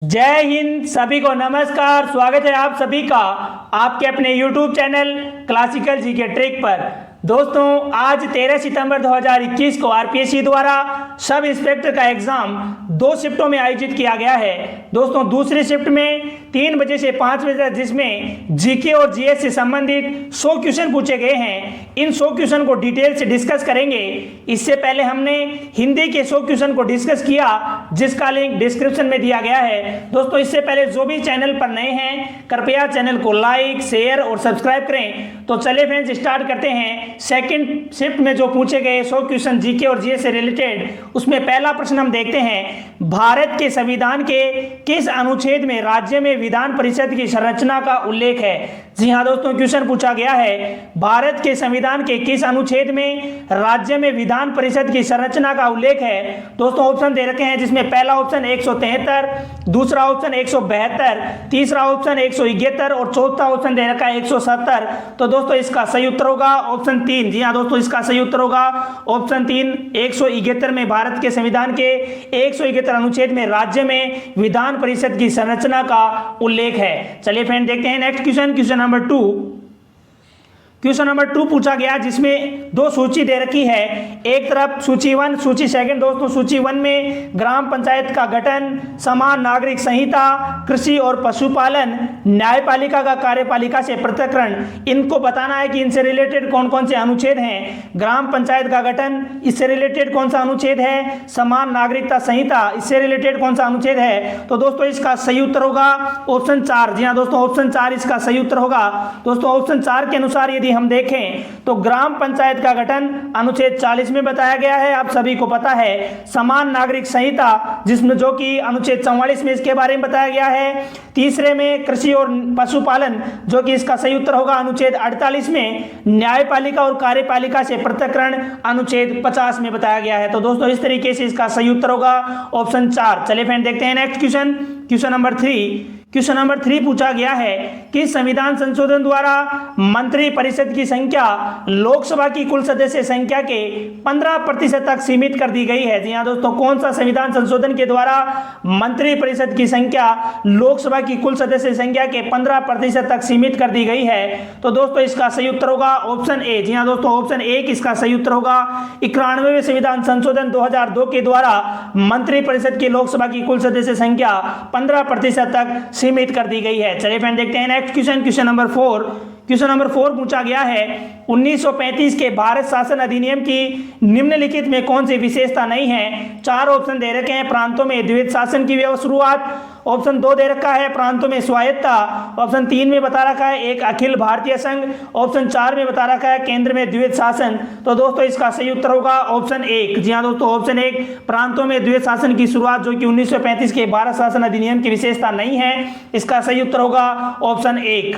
जय हिंद। सभी को नमस्कार। स्वागत है आप सभी का आपके अपने YouTube चैनल क्लासिकल जी के ट्रिक पर। दोस्तों, आज 13 सितंबर 2021 को आरपीएससी द्वारा सब इंस्पेक्टर का एग्जाम 2 शिफ्टों में आयोजित किया गया है। दोस्तों, दूसरी शिफ्ट में 3 बजे से 5 बजे तक, जिसमें जीके और जीएस से संबंधित 100 क्वेश्चन पूछे गए हैं। इन 100 क्वेश्चन को डिटेल से डिस्कस करेंगे। इससे पहले हमने हिंदी के 100 क्वेश्चन को डिस्कस किया, जिसका लिंक डिस्क्रिप्शन में दिया गया है। दोस्तों, इससे पहले जो भी चैनल पर नए हैं, कृपया चैनल को लाइक, शेयर और सब्सक्राइब करें। तो चलिए फ्रेंड्स, स्टार्ट करते हैं। सेकंड शिफ्ट में जो पूछे गए 100 क्वेश्चन जीके और जीएस से रिलेटेड, उसमें पहला प्रश्न हम देखते हैं। भारत के संविधान के किस अनुच्छेद में राज्य में विधान परिषद की संरचना का उल्लेख है? जी हाँ दोस्तों, क्वेश्चन पूछा गया है, भारत के संविधान के किस अनुच्छेद में राज्य में विधान परिषद की संरचना का उल्लेख है? दोस्तों, ऑप्शन दे रखे हैं, जिसमें पहला ऑप्शन 173, दूसरा ऑप्शन 172, तीसरा ऑप्शन 171 और चौथा ऑप्शन दे रखा है 170। तो दोस्तों, इसका सही उत्तर होगा ऑप्शन 3। जी हाँ दोस्तों, इसका सही उत्तर होगा ऑप्शन 3। 171 में भारत के संविधान के 171 अनुच्छेद में राज्य में विधान परिषद की संरचना का उल्लेख है। चलिए फ्रेंड, देखते हैं next question. Question number 2। Question number 2 पूछा गया, जिसमें 2 सूची दे रखी है। एक तरफ सूची 1, सूची सेकंड। दोस्तों, सूची 1 में ग्राम पंचायत का गठन, समान नागरिक संहिता, कृषि और पशुपालन, न्यायपालिका का कार्यपालिका से पृथक्करण, इनको बताना है कि इनसे रिलेटेड कौन कौन से अनुच्छेद हैं। ग्राम पंचायत का गठन, इससे रिलेटेड कौन सा अनुच्छेद है? समान नागरिकता संहिता, इससे रिलेटेड कौन सा अनुच्छेद है? तो दोस्तों, इसका सही उत्तर होगा ऑप्शन 4। जी हाँ दोस्तों, ऑप्शन 4 इसका सही उत्तर होगा। दोस्तों, ऑप्शन 4 के अनुसार यदि हम देखें तो ग्राम पंचायत का गठन अनुच्छेद 40 में बताया गया है, आप सभी को पता है। समान नागरिक संहिता, जिसमें जो कि अनुच्छेद 44 में इसके बारे में बताया गया है। तीसरे में कृषि और पशुपालन, जो कि इसका सही उत्तर होगा अनुच्छेद 48 में। न्यायपालिका और कार्यपालिका से पृथक्करण अनुच्छेद 50 में बताया गया है। तो दोस्तों, इस तरीके से इसका सही उत्तर होगा ऑप्शन 4। चलिए फ्रेंड, देखते हैं next question. Question number 3। Question number 3 पूछा गया है कि संविधान संशोधन द्वारा मंत्री परिषद की संख्या लोकसभा की कुल सदस्य संख्या के 15% तक सीमित कर दी गई है। जी हाँ दोस्तों, कौन सा संविधान संशोधन के द्वारा मंत्री परिषद की संख्या लोकसभा की कुल सदस्य संख्या के 15% तक सीमित कर दी गई है? तो दोस्तों, इसका सही उत्तर होगा ऑप्शन ए। जी हाँ दोस्तों, ऑप्शन ए इसका सही उत्तर होगा। 91वें संविधान संशोधन 2002 के द्वारा मंत्री परिषद की लोकसभा की कुल सदस्य संख्या 15% तक सीमित कर दी गई है। चलिए फ्रेंड, देखते हैं next question. Question number 4। Question number 4 पूछा गया है, 1935 के भारत शासन अधिनियम की निम्नलिखित में कौन सी विशेषता नहीं है? 4 ऑप्शन दे रखे हैं। प्रांतों में द्वित्व शासन की शुरुआत, ऑप्शन 2 दे रखा है प्रांतों में स्वायत्तता, ऑप्शन 3 में बता रखा है एक अखिल भारतीय संघ, ऑप्शन 4 में बता रखा है केंद्र में द्वित्व शासन। तो दोस्तों, इसका सही उत्तर होगा ऑप्शन 1। जी हाँ दोस्तों, ऑप्शन 1 प्रांतों में द्वित्व शासन की शुरुआत, जो कि 1935 के भारत शासन अधिनियम की विशेषता नहीं है, इसका सही उत्तर होगा ऑप्शन 1।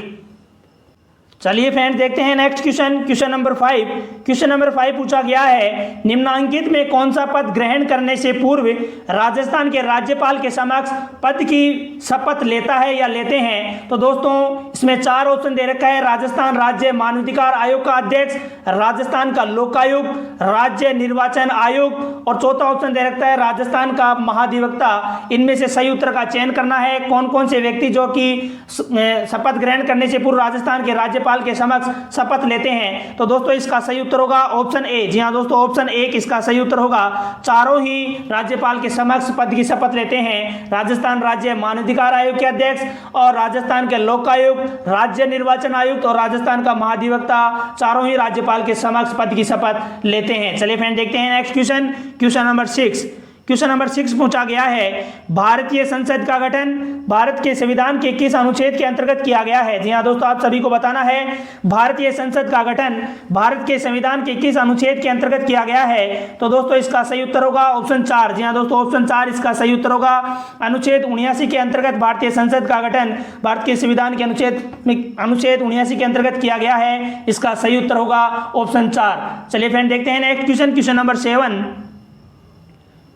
चलिए फ्रेंड्स, देखते हैं next question. Question number 5। Question number 5 पूछा गया है, निम्नांकित में कौन सा पद ग्रहण करने से पूर्व राजस्थान के राज्यपाल के समक्ष पद की शपथ लेता है या लेते हैं? तो दोस्तों, इसमें 4 ऑप्शन दे रखा है। राजस्थान राज्य मानवाधिकार आयोग का अध्यक्ष, राजस्थान का लोकायुक्त, राज्य निर्वाचन आयोग और चौथा ऑप्शन दे रखता है राजस्थान का महाधिवक्ता। इनमें से सही उत्तर का चयन करना है। कौन कौन से व्यक्ति जो कि शपथ ग्रहण करने से पूर्व राजस्थान के राज्यपाल के समक्ष शपथ लेते हैं? तो दोस्तों, इसका सही उत्तर होगा ऑप्शन ए। जी हाँ दोस्तों, ऑप्शन 1 इसका सही उत्तर होगा। चारों ही राज्यपाल के समक्ष पद की शपथ लेते हैं। राजस्थान राज्य मानवाधिकार आयोग के अध्यक्ष और राजस्थान के लोकायुक्त, राज्य निर्वाचन आयुक्त और राजस्थान का महाधिवक्ता, चारों ही राज्यपाल के समक्ष पद की शपथ लेते हैं। चलिए फ्रेंड, देखते हैं next question. Question number 6। Question number 6 पूछा गया है, भारतीय संसद का गठन भारत के संविधान के किस अनुच्छेद के अंतर्गत किया गया है? जी हाँ दोस्तों, आप सभी को बताना है, भारतीय संसद का गठन भारत के संविधान के किस अनुच्छेद के अंतर्गत किया गया है? तो दोस्तों, इसका सही उत्तर होगा ऑप्शन 4। जी हाँ दोस्तों, ऑप्शन 4 इसका सही उत्तर होगा। अनुच्छेद 79 के अंतर्गत भारतीय संसद का गठन भारत के संविधान के अनुच्छेद 79 के अंतर्गत किया गया है। इसका सही उत्तर होगा ऑप्शन 4। चलिए फ्रेंड, देखते हैं next question. Question number 7।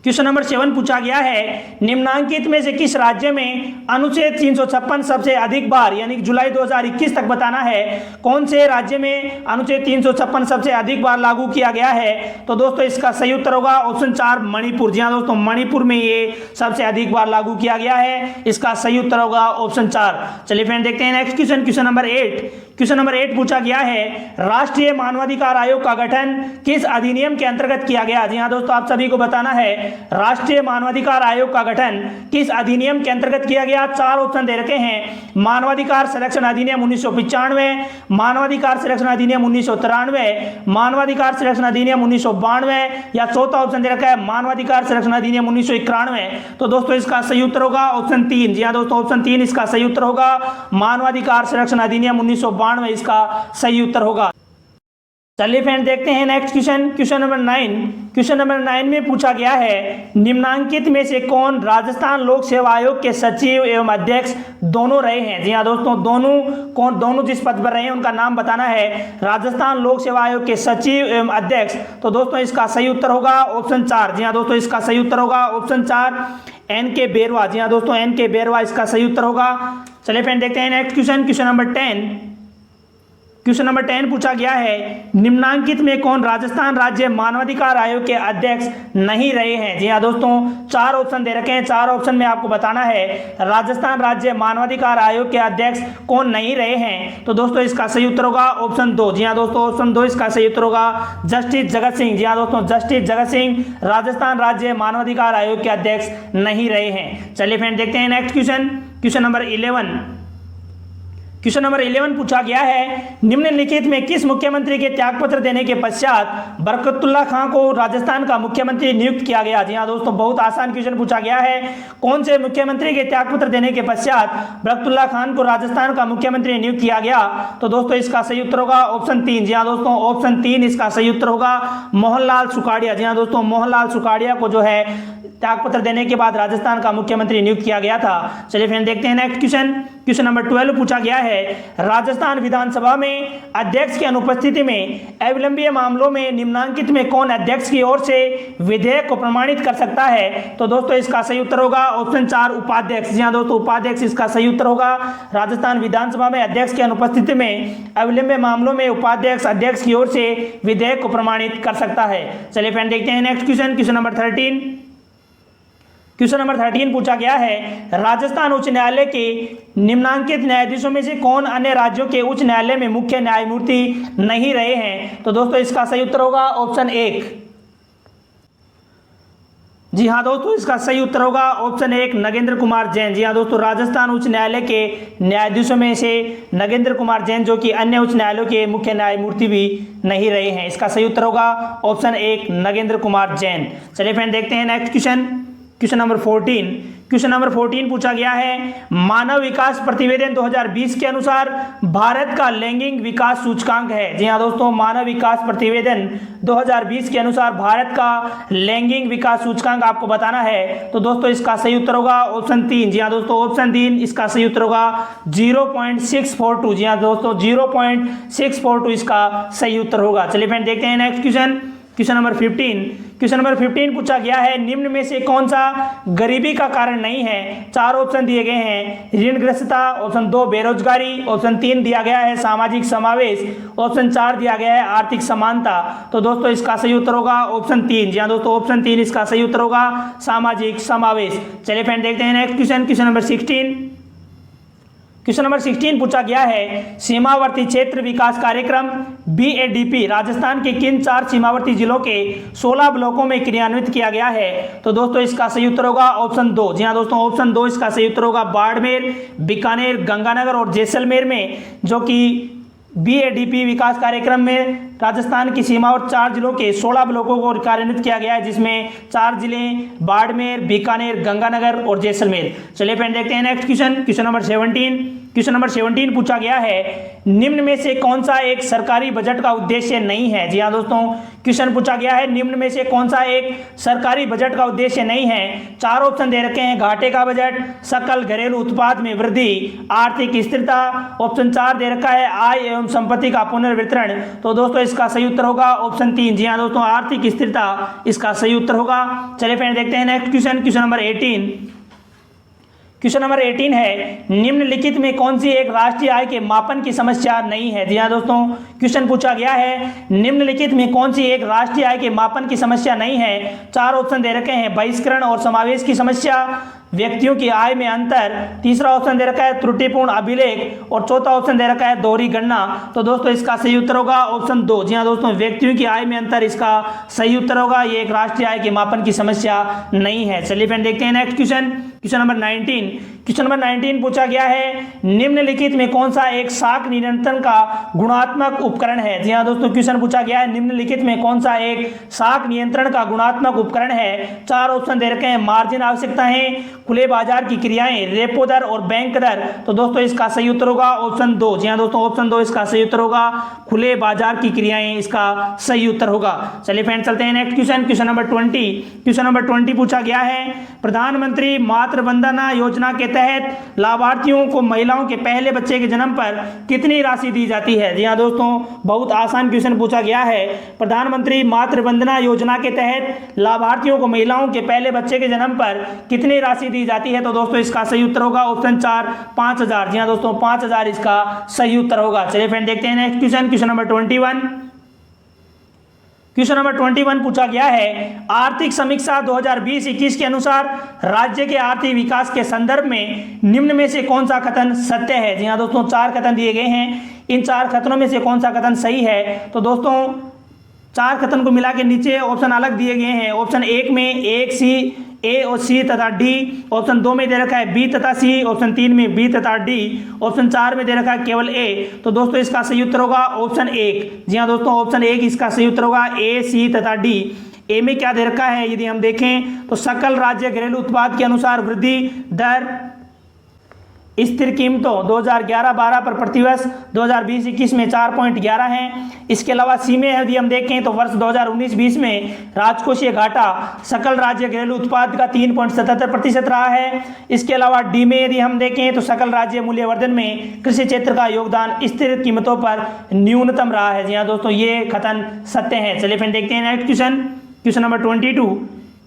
Question number 7 पूछा गया है, निम्नांकित में से किस राज्य में अनुच्छेद 356 सबसे अधिक बार, यानी जुलाई 2021 तक बताना है कौन से राज्य में अनुच्छेद 356 सबसे अधिक बार लागू किया गया है। तो दोस्तों इसका सही उत्तर होगा ऑप्शन 4 मणिपुर। जी हाँ दोस्तों, मणिपुर में ये सबसे अधिक बार लागू किया गया है, इसका सही उत्तर होगा ऑप्शन 4। चलिए फ्रेंड देखते हैं next question, question number 8। Question number 8 पूछा गया है, राष्ट्रीय मानवाधिकार आयोग का गठन किस अधिनियम के अंतर्गत किया गया। जी हाँ दोस्तों, आप सभी को बताना है राष्ट्रीय मानवाधिकार आयोग का गठन किस अधिनियम के अंतर्गत किया गया। 4 ऑप्शन दे रखे हैं, मानवाधिकार संरक्षण अधिनियम 1995, मानवाधिकार संरक्षण अधिनियम 1993, मानवाधिकार संरक्षण अधिनियम 1992 या चौथा ऑप्शन दे रखा है मानवाधिकार संरक्षण अधिनियम 1991। तो दोस्तों इसका सही उत्तर होगा ऑप्शन 3। जी हाँ दोस्तों, ऑप्शन 3 इसका सही उत्तर होगा, मानवाधिकार संरक्षण अधिनियम 1992 इसका सही उत्तर होगा। चलिए फ्रेंड देखते हैं next question, question number 9। Question number 9 में पूछा गया है, निम्नांकित में से कौन राजस्थान लोक सेवा आयोग के सचिव एवं अध्यक्ष दोनों रहे हैं। जी हाँ दोस्तों, दोनों जिस पद पर रहे हैं उनका नाम बताना है, राजस्थान लोक सेवा आयोग के सचिव एवं अध्यक्ष। तो दोस्तों इसका सही उत्तर होगा ऑप्शन 4। जी हाँ दोस्तों, इसका सही उत्तर होगा ऑप्शन 4 NK बेरवा। जी हाँ दोस्तों, NK बेरवा इसका सही उत्तर होगा। चलिए फ्रेंड देखते हैं next question, question number 10। Question number 10 पूछा गया है, निम्नांकित में कौन राजस्थान राज्य मानवाधिकार आयोग के अध्यक्ष नहीं रहे हैं। जी हाँ दोस्तों, 4 ऑप्शन दे रखे हैं, 4 ऑप्शन में आपको बताना है राजस्थान राज्य मानवाधिकार आयोग के अध्यक्ष कौन नहीं रहे हैं। तो दोस्तों इसका सही उत्तर होगा ऑप्शन 2। जी हाँ दोस्तों, ऑप्शन 2 इसका सही उत्तर होगा, जस्टिस जगत सिंह। जी हाँ दोस्तों, जस्टिस जगत सिंह राजस्थान राज्य मानवाधिकार आयोग के अध्यक्ष नहीं रहे हैं। चलिए फ्रेंड देखते हैं next question, question number 11। Question number 11 पूछा गया है, निम्नलिखित में किस मुख्यमंत्री के त्यागपत्र देने के पश्चात बरकतुल्ला खान को राजस्थान का मुख्यमंत्री नियुक्त किया गया। जी हाँ दोस्तों, बहुत आसान क्वेश्चन पूछा गया है, कौन से मुख्यमंत्री के त्यागपत्र देने के पश्चात बरकतुल्ला खान को राजस्थान का मुख्यमंत्री नियुक्त किया गया। तो दोस्तों इसका सही उत्तर होगा ऑप्शन 3। जी हाँ दोस्तों, ऑप्शन 3 इसका सही उत्तर होगा, मोहनलाल सुखाड़िया। जी हाँ दोस्तों, मोहनलाल सुखाड़िया को जो है त्यागपत्र देने के बाद राजस्थान का मुख्यमंत्री नियुक्त किया गया था। चलिए फ्रेंड देखते हैं नेक्स्ट क्वेश्चन, क्वेश्चन नंबर 12 पूछा गया है, राजस्थान विधानसभा में अध्यक्ष की अनुपस्थिति में अविलंबीय मामलों में निम्नांकित में कौन अध्यक्ष की ओर से विधेयक को प्रमाणित कर सकता है। तो दोस्तों इसका सही उत्तर होगा ऑप्शन 4 उपाध्यक्ष। जी हाँ दोस्तों, उपाध्यक्ष इसका सही उत्तर होगा, राजस्थान विधानसभा में अध्यक्ष की अनुपस्थिति में अविलंबीय मामलों में उपाध्यक्ष अध्यक्ष की ओर से विधेयक को प्रमाणित कर सकता है। चलिए फ्रेंड देखते हैं next question, question number 13। Question number 13 पूछा गया है, राजस्थान उच्च न्यायालय के निम्नांकित न्यायाधीशों में से कौन अन्य राज्यों के उच्च न्यायालय में मुख्य न्यायमूर्ति नहीं रहे हैं। तो दोस्तों इसका सही उत्तर होगा ऑप्शन 1। जी हाँ दोस्तों, इसका सही उत्तर होगा ऑप्शन 1 नगेंद्र कुमार जैन। जी हाँ दोस्तों, राजस्थान उच्च न्यायालय के न्यायाधीशों में से नगेंद्र कुमार जैन जो कि अन्य उच्च न्यायालयों के मुख्य न्यायमूर्ति भी नहीं रहे हैं, इसका सही उत्तर होगा ऑप्शन 1 नगेंद्र कुमार जैन। चलिए फ्रेंड देखते हैं next question, question number 14। Question number 14 पूछा गया है, मानव विकास प्रतिवेदन 2020 के अनुसार भारत का लैंगिक विकास सूचकांक है। जी हाँ दोस्तों, मानव विकास प्रतिवेदन 2020 के अनुसार भारत का लैंगिक विकास सूचकांक आपको बताना है। तो दोस्तों इसका सही उत्तर होगा ऑप्शन 3। जी हाँ दोस्तों, ऑप्शन 3 इसका सही उत्तर होगा 0.642। जी हाँ दोस्तों, 0.642 इसका सही उत्तर होगा। चलिए फ्रेंड देखते हैं next question, question number 15। Question number 15 पूछा गया है, निम्न में से कौन सा गरीबी का कारण नहीं है। 4 ऑप्शन दिए गए हैं, ऋणग्रस्तता, ऑप्शन 2 बेरोजगारी, ऑप्शन 3 दिया गया है सामाजिक समावेश, ऑप्शन 4 दिया गया है आर्थिक समानता। तो दोस्तों इसका सही उत्तर होगा ऑप्शन 3। जी हाँ दोस्तों, ऑप्शन 3 इसका सही उत्तर होगा सामाजिक समावेश। चलिए फ्रेंड देखते हैं next question, question number 16। Question number 16 पूछा गया है, सीमावर्ती क्षेत्र विकास कार्यक्रम BADP राजस्थान के किन 4 सीमावर्ती जिलों के 16 ब्लॉकों में क्रियान्वित किया गया है। तो दोस्तों इसका सही उत्तर होगा ऑप्शन 2। जी हाँ दोस्तों, ऑप्शन 2 इसका सही उत्तर होगा, बाड़मेर, बीकानेर, गंगानगर और जैसलमेर में जो कि BADP विकास कार्यक्रम में राजस्थान की सीमा और 4 जिलों के 16 ब्लॉकों को कार्यान्वित किया गया है, जिसमें 4 जिले बाड़मेर, बीकानेर, गंगानगर और जैसलमेर। चलिए फ्रेंड देखते हैं next question, question number 17। Question number 17 पूछा गया है, निम्न में से कौन सा एक सरकारी बजट का उद्देश्य नहीं है। जी हाँ दोस्तों, क्वेश्चन पूछा गया है, निम्न में से कौन सा एक सरकारी बजट का उद्देश्य नहीं है। 4 ऑप्शन दे रखे हैं, घाटे का बजट, सकल घरेलू उत्पाद में वृद्धि, आर्थिक स्थिरता, ऑप्शन 4 दे रखा है आय एवं संपत्ति का पुनर्वितरण। तो दोस्तों इसका सही उत्तर होगा ऑप्शन 3। जी हाँ दोस्तों, आर्थिक स्थिरता इसका सही उत्तर होगा। चलिए फ्रेंड देखते हैं next question, question number 18। Question number 18 है, निम्नलिखित में कौन सी एक राष्ट्रीय आय के मापन की समस्या नहीं है। जी हाँ दोस्तों, क्वेश्चन पूछा गया है निम्नलिखित में कौन सी एक राष्ट्रीय आय के मापन की समस्या नहीं है। 4 ऑप्शन दे रखे हैं, बहिष्करण और समावेश की समस्या, व्यक्तियों की आय में अंतर, तीसरा ऑप्शन दे रखा है त्रुटिपूर्ण अभिलेख और चौथा ऑप्शन दे रखा है दोहरी गणना। तो दोस्तों इसका सही उत्तर होगा ऑप्शन 2। जी हाँ दोस्तों, व्यक्तियों की आय में अंतर इसका सही उत्तर होगा। ये एक राष्ट्रीय आय के मापन की समस्या नहीं है। चलिए फ्रेंड देखते हैं next question, question number 19। Question number 19 पूछा गया है निम्नलिखित में कौन सा एक साख नियंत्रण का गुणात्मक उपकरण है। जी हाँ दोस्तों, क्वेश्चन पूछा गया है निम्नलिखित में कौन सा एक साख नियंत्रण का गुणात्मक उपकरण है। 4 ऑप्शन दे रखे हैं, मार्जिन आवश्यकताएं, खुले बाजार की क्रियाएं, रेपो दर और बैंक दर। तो दोस्तों इसका सही उत्तर होगा ऑप्शन 2। जी हाँ दोस्तों, ऑप्शन 2 इसका सही उत्तर होगा, खुले बाजार की क्रियाएं इसका सही उत्तर होगा। चलिए फ्रेंड चलते हैं next question, question number 20। Question number 20 पूछा गया है प्रधानमंत्री मातृ वंदना योजना के तहत लाभार्थियों को महिलाओं के पहले बच्चे के जन्म पर कितनी राशि दी जाती है। जी हाँ दोस्तों, बहुत आसान क्वेश्चन पूछा गया है। प्रधानमंत्री मातृ वंदना योजना के तहत लाभार्थियों को महिलाओं के पहले बच्चे के जन्म पर कितनी राशि दी जाती है। तो दोस्तों इसका सही उत्तर होगा ऑप्शन 4, 5,000। जी हाँ दोस्तों, 5,000 इसका सही उत्तर होगा। चलिए फ्रेंड देखते हैं next question, question number 21। Question number 21 पूछा गया है आर्थिक समीक्षा 2020-21 के अनुसार राज्य के आर्थिक विकास के संदर्भ में निम्न में से कौन सा कथन सत्य है। जी हाँ दोस्तों, 4 कथन दिए गए हैं, इन 4 कथनों में से कौन सा कथन सही है। तो दोस्तों 4 कथन को मिला के नीचे ऑप्शन अलग दिए गए हैं। ऑप्शन 1 में एक सी, ए और सी तथा डी, ऑप्शन 2 में दे रखा है बी तथा सी, ऑप्शन 3 में बी तथा डी, ऑप्शन 4 में दे रखा है केवल ए। तो दोस्तों इसका सही उत्तर होगा ऑप्शन 1। जी हाँ दोस्तों, ऑप्शन 1 इसका सही उत्तर होगा, ए, सी तथा डी। ए में क्या दे रखा है यदि हम देखें तो सकल राज्य घरेलू उत्पाद के अनुसार वृद्धि दर स्थिर कीमतों 2011-12 पर प्रतिवर्ष 2020-21 में 4.11 है। इसके अलावा सी में यदि हम देखें तो वर्ष 2019-20 में राजकोषीय घाटा सकल राज्य घरेलू उत्पाद का 3.77% रहा है। इसके अलावा डी में यदि हम देखें तो सकल राज्य मूल्यवर्धन में कृषि क्षेत्र का योगदान स्थिर कीमतों पर न्यूनतम रहा है। जी हाँ दोस्तों, ये कथन सत्य है। चलिए फिर देखते हैं next question, question number 22।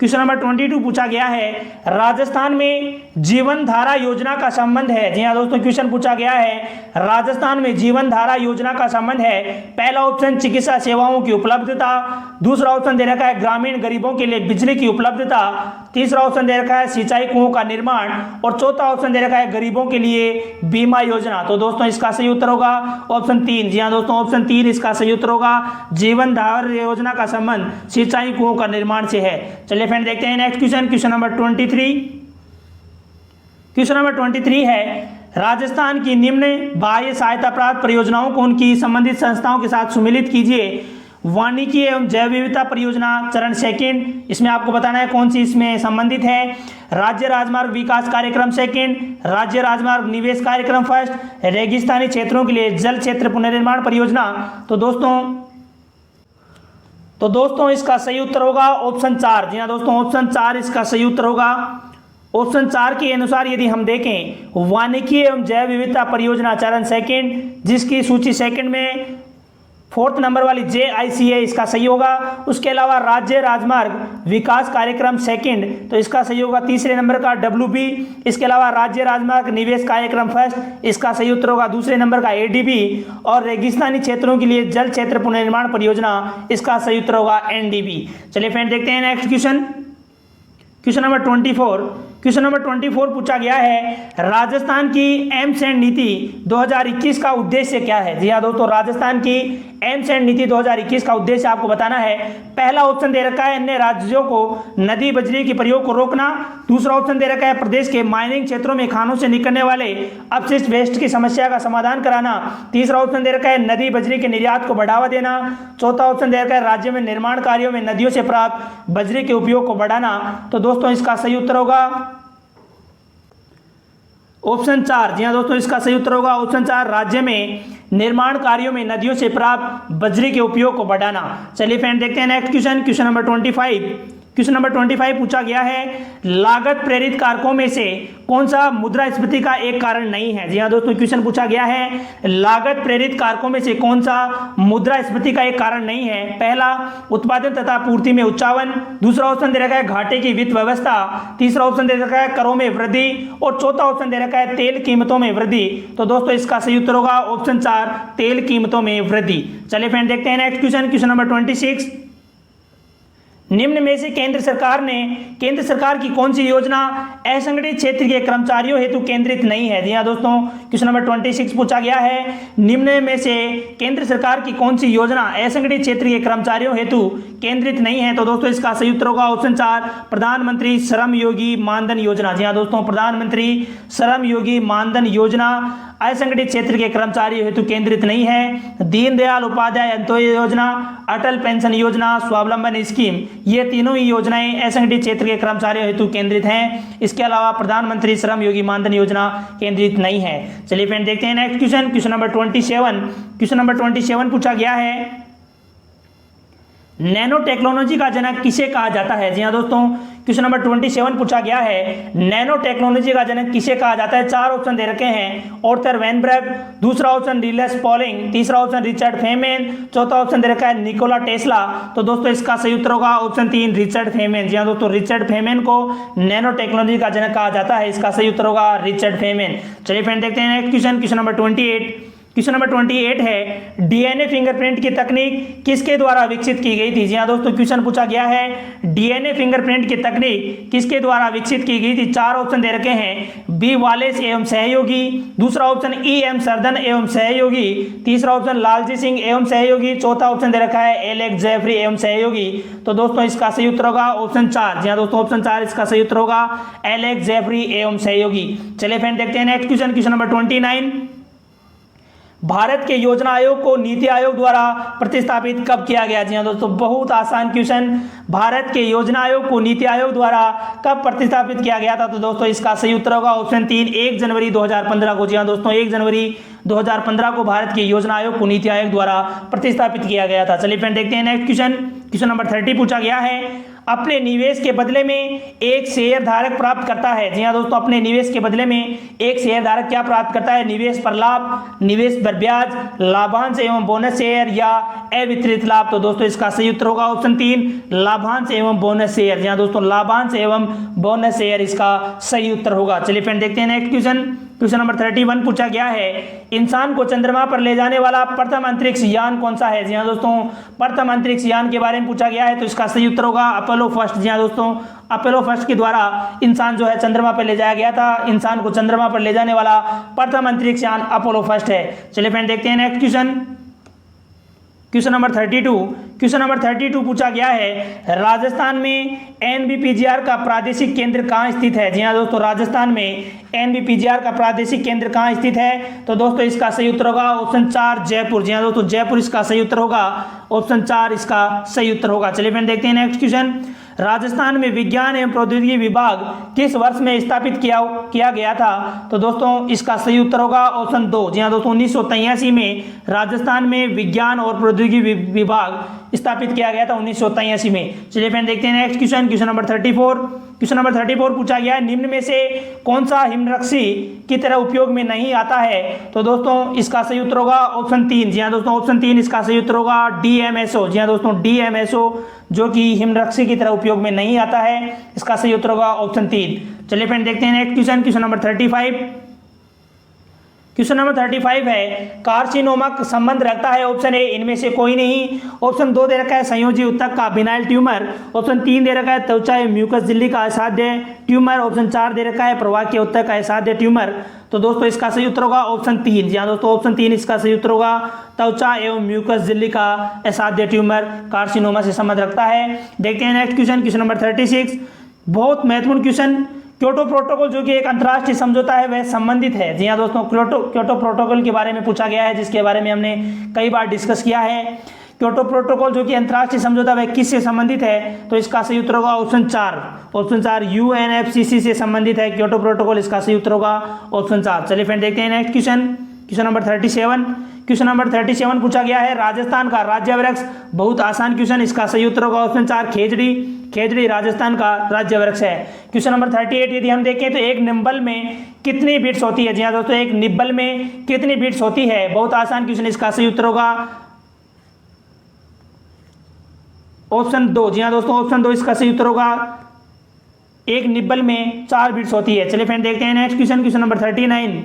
Question number 22 पूछा गया है राजस्थान में जीवन धारा योजना का संबंध है। जी हाँ दोस्तों, क्वेश्चन पूछा गया है राजस्थान में जीवन धारा योजना का संबंध है। पहला ऑप्शन चिकित्सा सेवाओं की उपलब्धता, दूसरा ऑप्शन दे रखा है ग्रामीण गरीबों के लिए बिजली की उपलब्धता, तीसरा ऑप्शन दे रखा है सिंचाई कुओं का निर्माण और चौथा ऑप्शन दे रखा है गरीबों के लिए बीमा योजना। तो दोस्तों इसका सही उत्तर होगा ऑप्शन 3। जी हाँ दोस्तों, ऑप्शन 3 इसका सही उत्तर होगा, जीवन धारा योजना का संबंध सिंचाई कुओं का निर्माण से है। चलिए फ्रेंड देखते हैं next question, question number 23। Question number 23 है राजस्थान की निम्न बाह्य सहायता प्राप्त परियोजनाओं को उनकी संबंधित संस्थाओं के साथ सम्मिलित कीजिए। वानिकी एवं जैव विविधता परियोजना चरण 2, इसमें आपको बताना है कौन सी इसमें संबंधित है। राज्य राजमार्ग विकास कार्यक्रम 2, राज्य राजमार्ग निवेश कार्यक्रम 1, रेगिस्तानी क्षेत्रों के लिए जल क्षेत्र पुनर्निर्माण परियोजना। तो दोस्तों इसका सही उत्तर होगा ऑप्शन 4। जी हाँ दोस्तों, ऑप्शन 4 इसका सही उत्तर होगा। ऑप्शन 4 के अनुसार यदि हम देखें वानिकी एवं जैव विविधता परियोजना चरण 2, जिसकी सूची 2 में 4th नंबर वाली JIC है, इसका सही होगा। उसके अलावा राज्य राजमार्ग विकास कार्यक्रम 2, तो इसका सही होगा 3रे नंबर का WB। इसके अलावा राज्य राजमार्ग निवेश कार्यक्रम 1, इसका सही उत्तर होगा 2रे नंबर का ADB। और रेगिस्तानी क्षेत्रों के लिए जल क्षेत्र पुनर्निर्माण परियोजना, इसका सही उत्तर होगा NDB। चलिए फ्रेंड देखते हैं next question, question number 24। Question number 24 पूछा गया है राजस्थान की एम्स एंड नीति 2021 का उद्देश्य क्या है। जी हाँ दोस्तों, राजस्थान की एम्स एंड नीति 2021 का उद्देश्य आपको बताना है। पहला ऑप्शन दे रखा है अन्य राज्यों को नदी बजरी के प्रयोग को रोकना, दूसरा ऑप्शन दे रखा है प्रदेश के माइनिंग क्षेत्रों में खानों से निकलने वाले अपशिष्ट वेस्ट की समस्या का समाधान कराना, तीसरा ऑप्शन दे रखा है नदी बजरी के निर्यात को बढ़ावा देना, चौथा ऑप्शन दे रखा है राज्य में निर्माण कार्यों में नदियों से प्राप्त बजरी के उपयोग को बढ़ाना। तो दोस्तों इसका सही उत्तर होगा ऑप्शन 4। जी हाँ दोस्तों, इसका सही उत्तर होगा ऑप्शन 4, राज्य में निर्माण कार्यों में नदियों से प्राप्त बजरी के उपयोग को बढ़ाना। चलिए फ्रेंड देखते हैं next question, question number 25। Question number 25 पूछा गया है, लागत प्रेरित कारकों में से कौन सा मुद्रास्फीति का एक कारण नहीं है। जी हाँ दोस्तों, क्वेश्चन पूछा गया है, लागत प्रेरित कारकों में से कौन सा मुद्रास्फीति का एक कारण नहीं है। पहला, उत्पादन तथा पूर्ति में उच्चावन। दूसरा ऑप्शन दे रखा है घाटे की वित्त व्यवस्था। तीसरा ऑप्शन दे रखा है करों में वृद्धि। और चौथा ऑप्शन दे रखा है तेल कीमतों में वृद्धि। तो दोस्तों इसका सही उत्तर होगा ऑप्शन 4, तेल कीमतों में वृद्धि। चलिए फ्रेंड देखते हैं नेक्स्ट क्वेश्चन, क्वेश्चन नंबर 26। निम्न में से केंद्र सरकार की कौन सी योजना असंगठित क्षेत्र के कर्मचारियों हेतु केंद्रित नहीं है। जी हाँ दोस्तों, क्वेश्चन नंबर 26 पूछा गया है, निम्न में से केंद्र सरकार की कौन सी योजना असंगठित क्षेत्र के कर्मचारियों हेतु केंद्रित नहीं है। तो दोस्तों इसका सही उत्तर होगा ऑप्शन 4, प्रधानमंत्री श्रम योगी मानधन योजना। जी हाँ दोस्तों, प्रधानमंत्री श्रम योगी मानधन योजना असंगठित क्षेत्र के कर्मचारियों हेतु केंद्रित नहीं है। दीनदयाल उपाध्याय अंत्योदय योजना, अटल पेंशन योजना, स्वावलंबन स्कीम, ये तीनों ही योजनाएं असंगठित क्षेत्र के कर्मचारियों हेतु केंद्रित हैं। इसके अलावा प्रधानमंत्री श्रम योगी मानधन योजना केंद्रित नहीं है। चलिए फ्रेंड देखते हैं next question, question number 27। Question number 27 पूछा गया है, नैनो टेक्नोलॉजी का जनक किसे कहा जाता है। जी हाँ दोस्तों, क्वेश्चन नंबर 27 पूछा गया है, नैनो टेक्नोलॉजी का जनक किसे कहा जाता है। 4 ऑप्शन दे रखे हैं, ऑर्थर वैनब्रग, दूसरा ऑप्शन रिलेस पॉलिंग, तीसरा ऑप्शन रिचर्ड फेमेन, चौथा ऑप्शन दे रखा है निकोला टेस्ला। तो दोस्तों इसका सही उत्तर होगा ऑप्शन 3, रिचर्ड फेमेन। जी हाँ दोस्तों, रिचर्ड फेमेन को नैनो टेक्नोलॉजी का जनक कहा जाता है। इसका सही उत्तर होगा रिचर्ड फेमेन। चलिए फ्रेंड देखते हैं next question, question number 28। Question number 28 है, डीएनए फिंगरप्रिंट की तकनीक किसके द्वारा विकसित की गई थी। जी हाँ दोस्तों, क्वेश्चन पूछा गया है, डीएनए फिंगरप्रिंट की तकनीक किसके द्वारा विकसित की गई थी। 4 ऑप्शन दे रखे हैं, बी वालेस एवं सहयोगी, दूसरा ऑप्शन ई एम सर्दन एवं सहयोगी, तीसरा ऑप्शन लालजी सिंह एवं सहयोगी, चौथा ऑप्शन दे रखा है एलेक्स जेफरी एवं सहयोगी। तो दोस्तों इसका सही उत्तर होगा ऑप्शन 4। जी हाँ दोस्तों, ऑप्शन 4 इसका सही उत्तर होगा, एलेक्स जेफरी एवं सहयोगी। चलिए फ्रेंड देखते हैं next question, question number 29। Bharat के योजना आयोग को नीति आयोग द्वारा प्रतिस्थापित कब किया गया। जी हाँ दोस्तों, बहुत आसान क्वेश्चन, भारत के योजना आयोग को नीति आयोग द्वारा कब प्रतिस्थापित किया गया था। तो दोस्तों इसका सही उत्तर होगा ऑप्शन 3, 1 जनवरी 2015 को। जी हाँ दोस्तों, 1 जनवरी 2015 को भारत के योजना आयोग को नीति आयोग द्वारा प्रतिस्थापित किया गया था। चलिए फ्रेंड देखते हैं नेक्स्ट क्वेश्चन, क्वेश्चन नंबर 30 पूछा गया है, अपने निवेश के बदले में एक शेयर धारक प्राप्त करता है। जी हाँ दोस्तों, अपने निवेश के बदले में एक शेयर धारक क्या प्राप्त करता है। निवेश पर लाभ, निवेश पर ब्याज, लाभांश एवं बोनस शेयर या अवितरित लाभ। तो दोस्तों इसका सही उत्तर होगा ऑप्शन 3, लाभांश एवं बोनस शेयर। जी हाँ दोस्तों, लाभांश एवं बोनस शेयर इसका सही उत्तर होगा। चलिए फ्रेंड देखते हैं नेक्स्ट क्वेश्चन, क्वेश्चन नंबर 31 पूछा गया है, इंसान को चंद्रमा पर ले जाने वाला प्रथम अंतरिक्ष यान कौन सा है। जी हाँ दोस्तों, प्रथम अंतरिक्ष यान के बारे में पूछा गया है। तो इसका सही उत्तर होगा अपोलो फर्स्ट। जी हाँ दोस्तों, अपोलो फर्स्ट के द्वारा इंसान जो है चंद्रमा पर ले जाया गया था। इंसान को चंद्रमा पर ले जाने वाला प्रथम अंतरिक्ष यान अपोलो फर्स्ट है। चलिए फ्रेंड देखते हैं next question, question number 32। Question number 32 पूछा गया है, राजस्थान में एनबीपीजीआर का प्रादेशिक केंद्र कहाँ स्थित है। जी हाँ दोस्तों, राजस्थान में एनबीपीजीआर का प्रादेशिक केंद्र कहाँ स्थित है। तो दोस्तों इसका सही उत्तर होगा ऑप्शन 4, जयपुर। जी हाँ दोस्तों, जयपुर इसका सही उत्तर होगा, ऑप्शन 4 इसका सही उत्तर होगा। चलिए फ्रेंड देखते हैं नेक्स्ट क्वेश्चन, राजस्थान में विज्ञान एवं प्रौद्योगिकी विभाग किस वर्ष में स्थापित किया गया था। तो दोस्तों इसका सही उत्तर होगा ऑप्शन 2। जी हाँ दोस्तों, 1983 में राजस्थान में विज्ञान और प्रौद्योगिकी विभाग स्थापित किया गया था 1983 में। चलिए फ्रेंड देखते हैं next question, question number 34। Question number 34 पूछा गया है, निम्न में से कौन सा हिमरक्षी की तरह उपयोग में नहीं आता है। तो दोस्तों इसका सही उत्तर होगा ऑप्शन 3। जी हाँ दोस्तों, ऑप्शन 3 इसका सही उत्तर होगा, डीएमएसओ। जी हाँ दोस्तों, डीएमएसओ जो कि हिमरक्षी की तरह उपयोग में नहीं आता है। इसका सही उत्तर होगा ऑप्शन 3। चलिए फ्रेंड देखते हैं next question, question number 35। Question number 35 है, कार्सिनोमा का संबंध रखता है। ऑप्शन ए इनमें से कोई नहीं, ऑप्शन 2 दे रखा है संयोजी उत्तक का बिनाइल ट्यूमर, ऑप्शन 3 दे रखा है त्वचा एवं म्यूकस झिल्ली का असाध्य ट्यूमर, ऑप्शन 4 दे रखा है प्रवाह उत्तक का असाध्य ट्यूमर। तो दोस्तों इसका सही उत्तर होगा ऑप्शन 3। जी हाँ दोस्तों, ऑप्शन 3 इसका सही उत्तर होगा, त्वचा एवं म्यूकस झिल्ली का असाध्य ट्यूमर कार्सिनोमा से संबंध रखता है। देखते हैं नेक्स्ट क्वेश्चन, क्वेश्चन नंबर 36, बहुत महत्वपूर्ण क्वेश्चन, क्योटो प्रोटोकॉल जो कि एक अंतर्राष्ट्रीय समझौता है वह संबंधित है। जी हाँ दोस्तों, क्योटो प्रोटोकॉल के बारे में पूछा गया है, जिसके बारे में हमने कई बार डिस्कस किया है। क्योटो प्रोटोकॉल जो कि अंतर्राष्ट्रीय समझौता वह किससे संबंधित है। तो इसका सही उत्तर होगा ऑप्शन 4। ऑप्शन 4 यूएनएफसीसी से संबंधित है क्योटो प्रोटोकॉल। इसका सही उत्तर होगा ऑप्शन 4। चलिए फ्रेंड देखते हैं next question, question number 37। Question number 37 पूछा गया है राजस्थान का राज्य वृक्ष, बहुत आसान क्वेश्चन, इसका सही उत्तर होगा ऑप्शन 4 खेजड़ी। खेजड़ी राजस्थान का राज्य वृक्ष है। क्वेश्चन नंबर 38 यदि हम देखें तो एक निम्बल में कितनी बिट्स होती है? जी हाँ दोस्तों, एक निब्बल में कितनी बिट्स होती है? बहुत आसान क्वेश्चन, इसका सही उत्तर होगा ऑप्शन 2। जी हाँ दोस्तों, ऑप्शन 2 इसका सही उत्तर होगा। एक निब्बल में 4 बिट्स होती है। चलिए फ्रेंड देखते हैं next question, question number 39।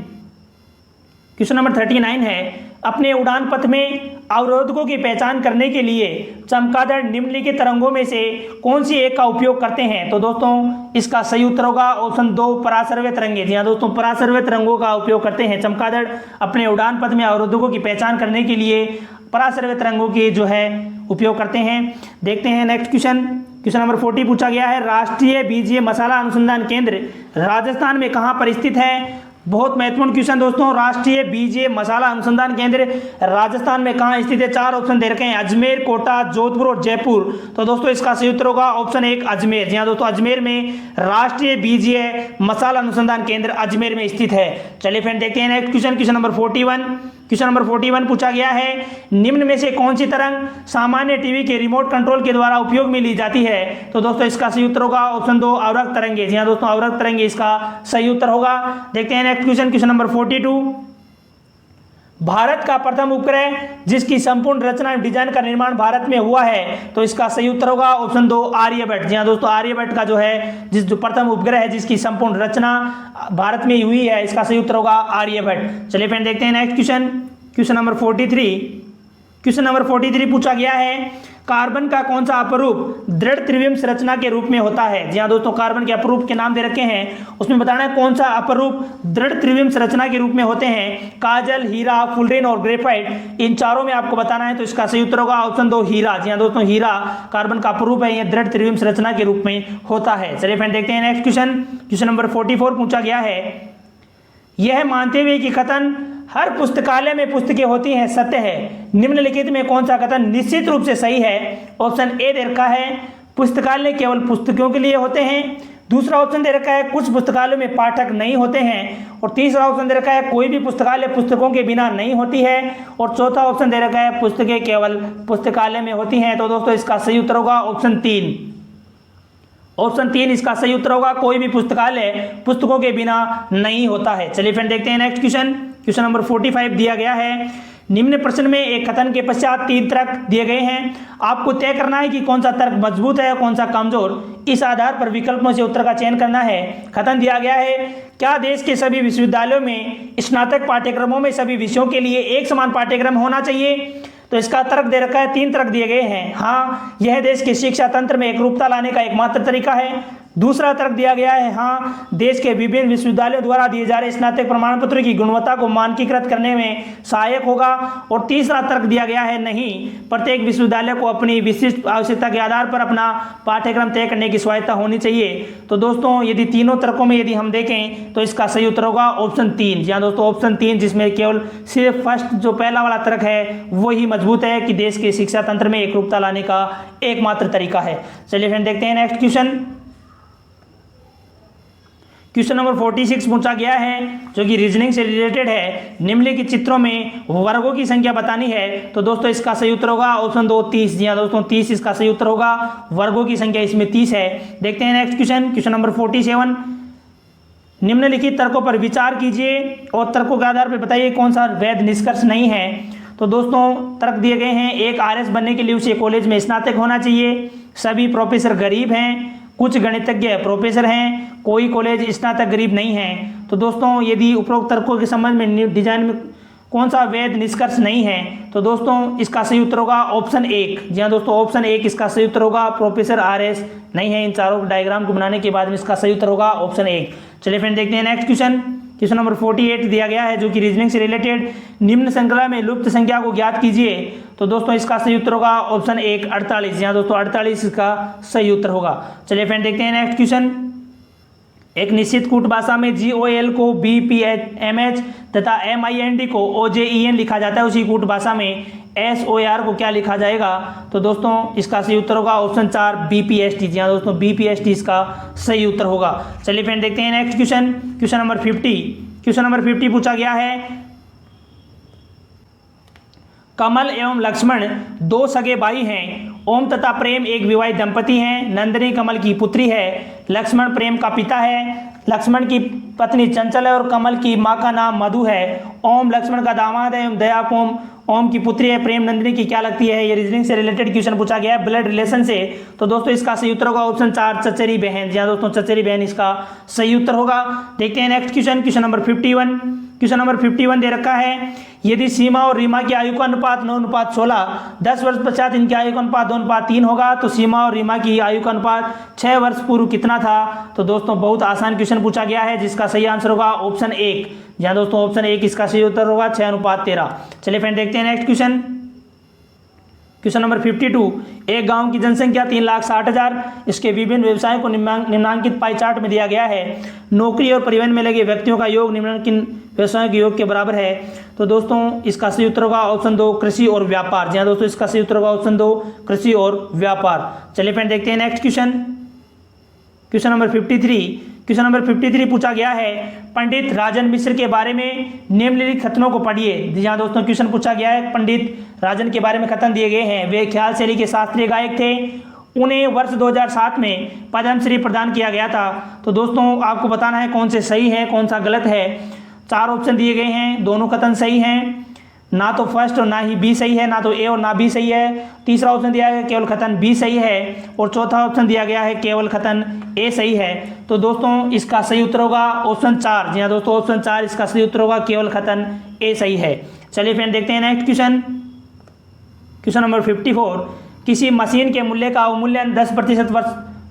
Question number 39 है अपने उड़ान पथ में अवरोधकों की पहचान करने के लिए चमगादड़ निम्नलिखित तरंगों में से कौन सी एक का उपयोग करते हैं? तो दोस्तों इसका सही उत्तर होगा ऑप्शन 2 पराश्रव्य तरंगे। जी हाँ दोस्तों, पराश्रव्य तरंगों का उपयोग करते हैं चमगादड़ अपने उड़ान पथ में अवरोधकों की पहचान करने के लिए पराश्रव्य तरंगों के जो है उपयोग करते हैं। देखते हैं नेक्स्ट क्वेश्चन, क्वेश्चन नंबर 40 पूछा गया है राष्ट्रीय बीजीय मसाला अनुसंधान केंद्र राजस्थान में कहाँ पर स्थित है? बहुत महत्वपूर्ण क्वेश्चन दोस्तों, राष्ट्रीय बीजीय मसाला अनुसंधान केंद्र राजस्थान में कहाँ स्थित है? 4 ऑप्शन दे रखे हैं, अजमेर, कोटा, जोधपुर और जयपुर। तो दोस्तों इसका सही उत्तर होगा ऑप्शन 1 अजमेर। जी हाँ दोस्तों, अजमेर में राष्ट्रीय बीजीय मसाला अनुसंधान केंद्र अजमेर में स्थित है। चलिए फ्रेंड देखते हैं next question, question number 41। Question number 41 पूछा गया है निम्न में से कौन सी तरंग सामान्य टीवी के रिमोट कंट्रोल के द्वारा उपयोग में ली जाती है? तो दोस्तों इसका सही उत्तर होगा ऑप्शन 2 अवरक्त तरंगे। जी हाँ दोस्तों, अवरक्त तरंगे इसका सही उत्तर होगा। देखते हैं next question, question number 42। Bharat का प्रथम उपग्रह जिसकी संपूर्ण रचना एवं डिजाइन का निर्माण भारत में हुआ है? तो इसका सही उत्तर होगा ऑप्शन 2 आर्यभट्ट। जी हाँ दोस्तों, आर्यभट्ट का जो है जो प्रथम उपग्रह है जिसकी संपूर्ण रचना भारत में हुई है, इसका सही उत्तर होगा आर्यभट्ट। चलिए फ्रेंड देखते हैं next question, question number 43। Question number 43 पूछा गया है कार्बन का कौन सा अपरूप दृढ़ त्रिविम रचना के रूप में होता है? जी हाँ दोस्तों, कार्बन के अपरूप के नाम दे रखे हैं, उसमें बताना है कौन सा अपरूप दृढ़ त्रिविम रचना के रूप में होते हैं। काजल, हीरा, फुलरेन और ग्रेफाइट, इन चारों में आपको बताना है। तो इसका सही उत्तर होगा ऑप्शन 2 हीरा। जी हाँ दोस्तों, हीरा कार्बन का अपरूप है, यह दृढ़ त्रिविम रचना के रूप में होता है। चलिए फ्रेंड देखते हैं नेक्स्ट क्वेश्चन, क्वेश्चन नंबर 44 पूछा गया है यह मानते हुए कि कथन हर पुस्तकालय में पुस्तकें होती हैं सत्य है, निम्नलिखित में कौन सा कथन निश्चित रूप से सही है? ऑप्शन ए दे रखा है पुस्तकालय केवल पुस्तकों के लिए होते हैं, दूसरा ऑप्शन दे रखा है कुछ पुस्तकालयों में पाठक नहीं होते हैं, और तीसरा ऑप्शन दे रखा है कोई भी पुस्तकालय पुस्तकों के बिना नहीं होती है, और चौथा ऑप्शन दे रखा है पुस्तकें केवल पुस्तकालय में होती हैं। तो दोस्तों इसका सही उत्तर होगा ऑप्शन 3। ऑप्शन 3 इसका सही उत्तर होगा, कोई भी पुस्तकालय पुस्तकों के बिना नहीं होता है। चलिए फ्रेंड देखते हैं नेक्स्ट क्वेश्चन, क्वेश्चन नंबर 45 दिया गया है निम्न प्रश्न में एक कथन के पश्चात 3 तर्क दिए गए हैं, आपको तय करना है कि कौन सा तर्क मजबूत है कौन सा कमजोर, इस आधार पर विकल्पों से उत्तर का चयन करना है। कथन दिया गया है क्या देश के सभी विश्वविद्यालयों में स्नातक पाठ्यक्रमों में सभी विषयों के लिए एक समान पाठ्यक्रम होना चाहिए? तो इसका तर्क दे रखा है, 3 तर्क दिए गए हैं। हाँ, यह देश के शिक्षा तंत्र में एकरूपता लाने का एकमात्र तरीका है। दूसरा तर्क दिया गया है हाँ, देश के विभिन्न विश्वविद्यालयों द्वारा दिए जा रहे स्नातक प्रमाण पत्र की गुणवत्ता को मानकीकृत करने में सहायक होगा। और तीसरा तर्क दिया गया है नहीं, प्रत्येक विश्वविद्यालय को अपनी विशिष्ट आवश्यकता के आधार पर अपना पाठ्यक्रम तय करने की स्वायत्ता होनी चाहिए। तो दोस्तों यदि तीनों तर्कों में यदि हम देखें तो इसका सही उत्तर होगा ऑप्शन 3। जी हाँ दोस्तों, ऑप्शन 3 जिसमें केवल सिर्फ फर्स्ट जो पहला वाला तर्क है वही मजबूत है कि देश के शिक्षा तंत्र में एकरूपता लाने का एकमात्र तरीका है। चलिए फ्रेंड देखते हैं नेक्स्ट क्वेश्चन, क्वेश्चन नंबर 46 पूछा गया है जो कि रीजनिंग से रिलेटेड है, निम्नलिखित चित्रों में वर्गों की संख्या बतानी है। तो दोस्तों इसका सही उत्तर होगा ऑप्शन 2 30। जी हाँ दोस्तों, 30 इसका सही उत्तर होगा, वर्गों की संख्या इसमें 30 है। देखते हैं नेक्स्ट क्वेश्चन, क्वेश्चन नंबर 47 निम्नलिखित तर्कों पर विचार कीजिए और तर्कों के आधार पर बताइए कौन सा वैध निष्कर्ष नहीं है। तो दोस्तों तर्क दिए गए हैं, एक आरएस बनने के लिए उसे कॉलेज में स्नातक होना चाहिए, सभी प्रोफेसर गरीब हैं, कुछ गणितज्ञ प्रोफेसर हैं, कोई कॉलेज स्नातक गरीब नहीं है। तो दोस्तों यदि उपरोक्त तर्कों के संबंध में डिजाइन में कौन सा वैध निष्कर्ष नहीं है, तो दोस्तों इसका सही उत्तर होगा ऑप्शन 1। जी हाँ दोस्तों, ऑप्शन 1 इसका सही उत्तर होगा, प्रोफेसर आरएस नहीं है। इन चारों डायग्राम को बनाने के बाद में इसका सही उत्तर होगा ऑप्शन 1। चलिए फ्रेंड देखते हैं नेक्स्ट क्वेश्चन, क्वेश्चन नंबर 48 दिया गया है जो कि रीजनिंग से रिलेटेड, निम्न श्रृंखला में लुप्त संख्या को ज्ञात कीजिए। तो दोस्तों इसका सही उत्तर होगा ऑप्शन 1 48। यहाँ दोस्तों 48 इसका सही उत्तर होगा। चलिए फ्रेंड देखते हैं नेक्स्ट क्वेश्चन, एक निश्चित कूट भाषा में GOL को BPMH तथा MIND को OJEN लिखा जाता है, उसी कूट भाषा में SOAR को क्या लिखा जाएगा? तो दोस्तों इसका सही उत्तर होगा ऑप्शन 4 BPST। जी हाँ दोस्तों, BPST इसका सही उत्तर होगा। चलिए फ्रेंड देखते हैं next question, question number 50। Question number 50 पूछा गया है कमल एवं लक्ष्मण दो सगे भाई हैं। ओम तथा प्रेम एक विवाहित दंपति हैं। नंदिनी कमल की पुत्री है। लक्ष्मण प्रेम का पिता है। लक्ष्मण की पत्नी चंचल है और कमल की माँ का नाम मधु है। ओम लक्ष्मण का दामाद है। दया ओम की पुत्री है। प्रेम नंदिनी की क्या लगती है? ये रीजनिंग से रिलेटेड क्वेश्चन पूछा गया है, ब्लड रिलेशन से। तो दोस्तों इसका सही उत्तर होगा ऑप्शन 4 चचेरी बहन। जी हाँ दोस्तों, चचेरी बहन इसका सही उत्तर होगा। देखते हैं next question, question number 51। Question number 51 दे रखा है, यदि सीमा और रीमा की आयु का अनुपात 9:16, 10 वर्ष पश्चात इनकी आयु का अनुपात 2:3 होगा, तो सीमा और रीमा की आयु का अनुपात 6 वर्ष पूर्व कितना था? तो दोस्तों बहुत आसान क्वेश्चन पूछा गया है, जिसका सही आंसर होगा ऑप्शन 1। जहां दोस्तों ऑप्शन 1 इसका सही उत्तर होगा 6:13। चलिए फ्रेंड देखते हैं नेक्स्ट क्वेश्चन, क्वेश्चन नंबर 52। एक गांव की जनसंख्या 3,60,000, इसके विभिन्न व्यवसायों को निम्नांकित पाई चार्ट में दिया गया है। नौकरी और परिवहन में लगे व्यक्तियों का योग निम्नलिखित व्यवसायों के योग के बराबर है। तो दोस्तों इसका सही उत्तर होगा ऑप्शन 2 कृषि और व्यापार। जी हाँ दोस्तों, इसका सही उत्तर होगा ऑप्शन 2 कृषि और व्यापार। चलिए फ्रेंड देखते हैं next question, question number 53। Question number 53 पूछा गया है, पंडित राजन मिश्र के बारे में निम्नलिखित कथनों को पढ़िए। जी हाँ दोस्तों, क्वेश्चन पूछा गया है, पंडित राजन के बारे में कथन दिए गए हैं। वे ख्याल शैली के शास्त्रीय गायक थे। उन्हें वर्ष 2007 में पद्मश्री प्रदान किया गया था। तो दोस्तों आपको बताना है कौन से सही है कौन सा गलत है। 4 ऑप्शन दिए गए हैं, दोनों कथन सही हैं, ना तो फर्स्ट और ना ही बी सही है, ना तो ए और ना बी सही है। तीसरा ऑप्शन दिया गया है केवल कथन बी सही है, और चौथा ऑप्शन दिया गया है केवल कथन ए सही है। तो दोस्तों इसका सही उत्तर होगा ऑप्शन 4। जी हाँ दोस्तों, ऑप्शन 4 इसका सही उत्तर होगा, केवल कथन ए सही है। चलिए फ्रेंड देखते हैं नेक्स्ट क्वेश्चन, क्वेश्चन नंबर 54। किसी मशीन के मूल्य का अवमूल्यन 10%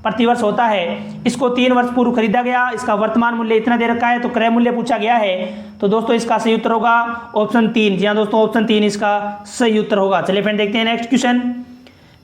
प्रतिवर्ष होता है। इसको 3 वर्ष पूर्व खरीदा गया, इसका वर्तमान मूल्य इतना दे रखा है, तो क्रय मूल्य पूछा गया है। तो दोस्तों इसका सही उत्तर होगा ऑप्शन 3। जी हाँ दोस्तों, ऑप्शन 3 इसका सही उत्तर होगा। चलिए फ्रेंड देखते हैं नेक्स्ट क्वेश्चन,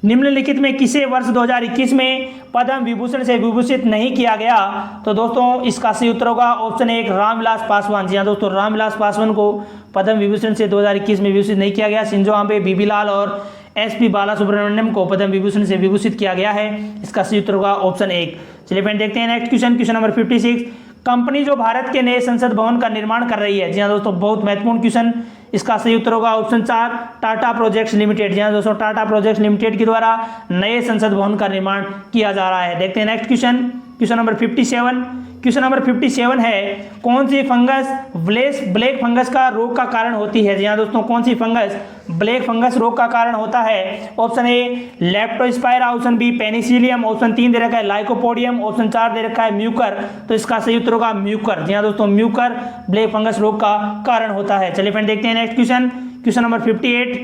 निम्नलिखित में किसे वर्ष 2021 में पद्म विभूषण से विभूषित नहीं किया गया? तो दोस्तों इसका सही उत्तर होगा ऑप्शन 1 रामविलास पासवान। जी हाँ दोस्तों, रामविलास पासवान को पद्म विभूषण से 2021 में विभूषित नहीं किया गया। शिंजो आबे, बीबी लाल और एसपी बालासुब्रमण्यम को पद्म विभूषण से विभूषित किया गया है। इसका सही उत्तर होगा ऑप्शन 1। चलिए फ्रेंड देखते हैं next question, question number 56। Company जो भारत के नए संसद भवन का निर्माण कर रही है। जी हाँ दोस्तों, बहुत महत्वपूर्ण क्वेश्चन, इसका सही उत्तर होगा ऑप्शन 4 टाटा प्रोजेक्ट्स लिमिटेड। जी हाँ दोस्तों, टाटा प्रोजेक्ट्स लिमिटेड के द्वारा नए संसद भवन का निर्माण किया जा रहा है। देखते हैं next question, question number 57। Question number 57 है, कौन सी फंगस ब्लैक फंगस का रोग का कारण होती है? जी हाँ दोस्तों, कौन सी फंगस ब्लैक फंगस रोग का कारण होता है? Option A leptospira, option B penicillium, option 3 दे रखा है लाइकोपोडियम, ऑप्शन 4 दे रखा है म्यूकर। तो इसका सही उत्तर होगा म्यूकर। जी हाँ दोस्तों, म्यूकर ब्लैक फंगस रोग का कारण होता है। चलिए फ्रेंड देखते हैं next question, question number 58।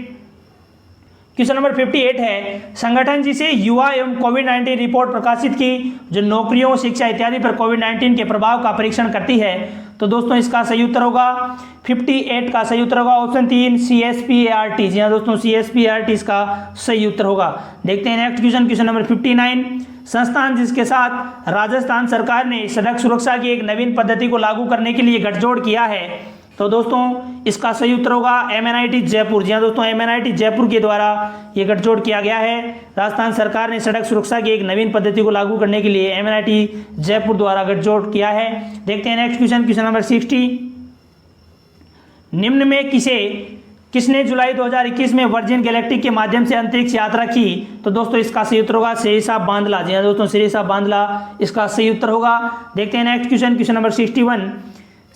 Question number 58 है, संगठन जिसे युवा एवं कोविड-19 रिपोर्ट प्रकाशित की, जो नौकरियों शिक्षा इत्यादि पर कोविड-19 के प्रभाव का परीक्षण करती है। तो दोस्तों इसका सही उत्तर होगा 58 का सही उत्तर होगा ऑप्शन 3 CSPART। जी हाँ दोस्तों, CSPART इसका सही उत्तर होगा। देखते हैं नेक्स्ट क्वेश्चन, क्वेश्चन नंबर 59। संस्थान जिसके साथ राजस्थान सरकार ने सड़क सुरक्षा की एक नवीन पद्धति को लागू करने के लिए गठजोड़ किया है। तो दोस्तों इसका सही उत्तर होगा MNIT जयपुर। जी हाँ दोस्तों, MNIT जयपुर के द्वारा ये गठजोड़ किया गया है। राजस्थान सरकार ने सड़क सुरक्षा की एक नवीन पद्धति को लागू करने के लिए MNIT जयपुर द्वारा गठजोड़ किया है। देखते हैं नेक्स्ट क्वेश्चन, क्वेश्चन नंबर 60। निम्न में किसने जुलाई 2021 में वर्जिन गैलेक्टिक के माध्यम से अंतरिक्ष यात्रा की? तो दोस्तों इसका सही उत्तर होगा श्री साहब बांदला। जी हाँ दोस्तों, श्री साहब बांदला इसका सही उत्तर होगा। देखते हैं next question, question number 61।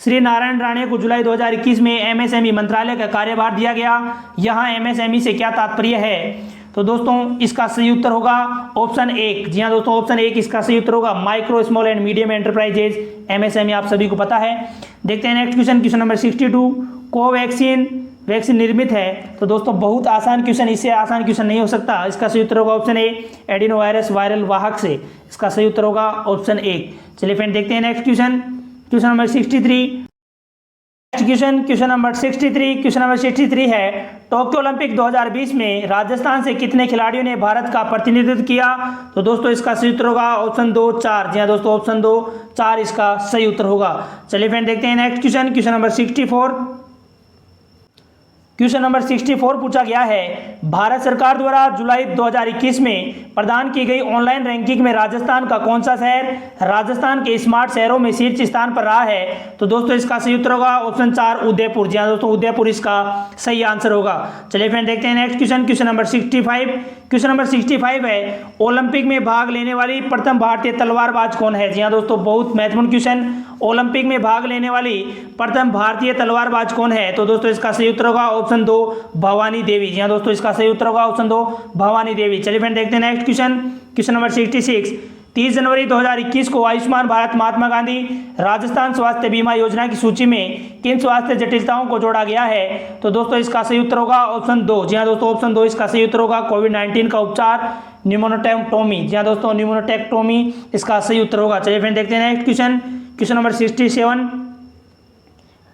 Shri Narayan Rane को जुलाई 2021 में MSME मंत्रालय का कार्यभार दिया गया। यहाँ MSME से क्या तात्पर्य है? तो दोस्तों इसका सही उत्तर होगा ऑप्शन 1। जी हाँ दोस्तों, ऑप्शन 1 इसका सही उत्तर होगा micro small and medium enterprises, MSME आप सभी को पता है। देखते हैं next question, question number 62। Covaxin vaccine निर्मित है। तो दोस्तों बहुत आसान क्वेश्चन, इससे आसान क्वेश्चन नहीं हो सकता। इसका सही उत्तर होगा option A adeno virus viral वाहक से। इसका सही उत्तर होगा ऑप्शन 1। चलिए फ्रेंड देखते हैं next question, question number 63। Question number 63 है, टोक्यो ओलंपिक 2020 में राजस्थान से कितने खिलाड़ियों ने भारत का प्रतिनिधित्व किया? तो दोस्तों इसका सही उत्तर होगा ऑप्शन 2 4। जी हाँ दोस्तों, ऑप्शन 2 4 इसका सही उत्तर होगा। चलिए फ्रेंड देखते हैं next question, question number 64। Question number 64 पूछा गया है, भारत सरकार द्वारा जुलाई 2021 में प्रदान की गई ऑनलाइन रैंकिंग में राजस्थान का कौन सा शहर राजस्थान के स्मार्ट शहरों में शीर्ष स्थान पर रहा है? तो दोस्तों इसका सही उत्तर होगा ऑप्शन 4 उदयपुर। जी हाँ दोस्तों, उदयपुर इसका सही आंसर होगा। चलिए फ्रेंड देखते हैं next question, question number 65। Question number 65 है, ओलंपिक में भाग लेने वाली प्रथम भारतीय तलवारबाज कौन है? जी हाँ दोस्तों, बहुत महत्वपूर्ण क्वेश्चन, ओलंपिक में भाग लेने वाली प्रथम भारतीय तलवारबाज कौन है? तो दोस्तों इसका सही उत्तर होगा ऑप्शन 2 भवानी देवी। जी हाँ दोस्तों, इसका सही उत्तर होगा ऑप्शन 2 भवानी देवी। चलिए फ्रेंड देखते हैं नेक्स्ट क्वेश्चन, क्वेश्चन नंबर 66। 30 जनवरी 2021 को आयुष्मान भारत महात्मा गांधी राजस्थान स्वास्थ्य बीमा योजना की सूची में किन स्वास्थ्य जटिलताओं को जोड़ा गया है? तो दोस्तों इसका सही उत्तर होगा ऑप्शन 2। जी हाँ दोस्तों, ऑप्शन 2 इसका सही उत्तर होगा कोविड-19 का उपचार न्यूमोनोटेक्टोमी। जी हाँ दोस्तों, न्यूमोनोटेक्टोमी इसका सही उत्तर होगा। चलिए फ्रेंड देखते हैं next question, question number 67।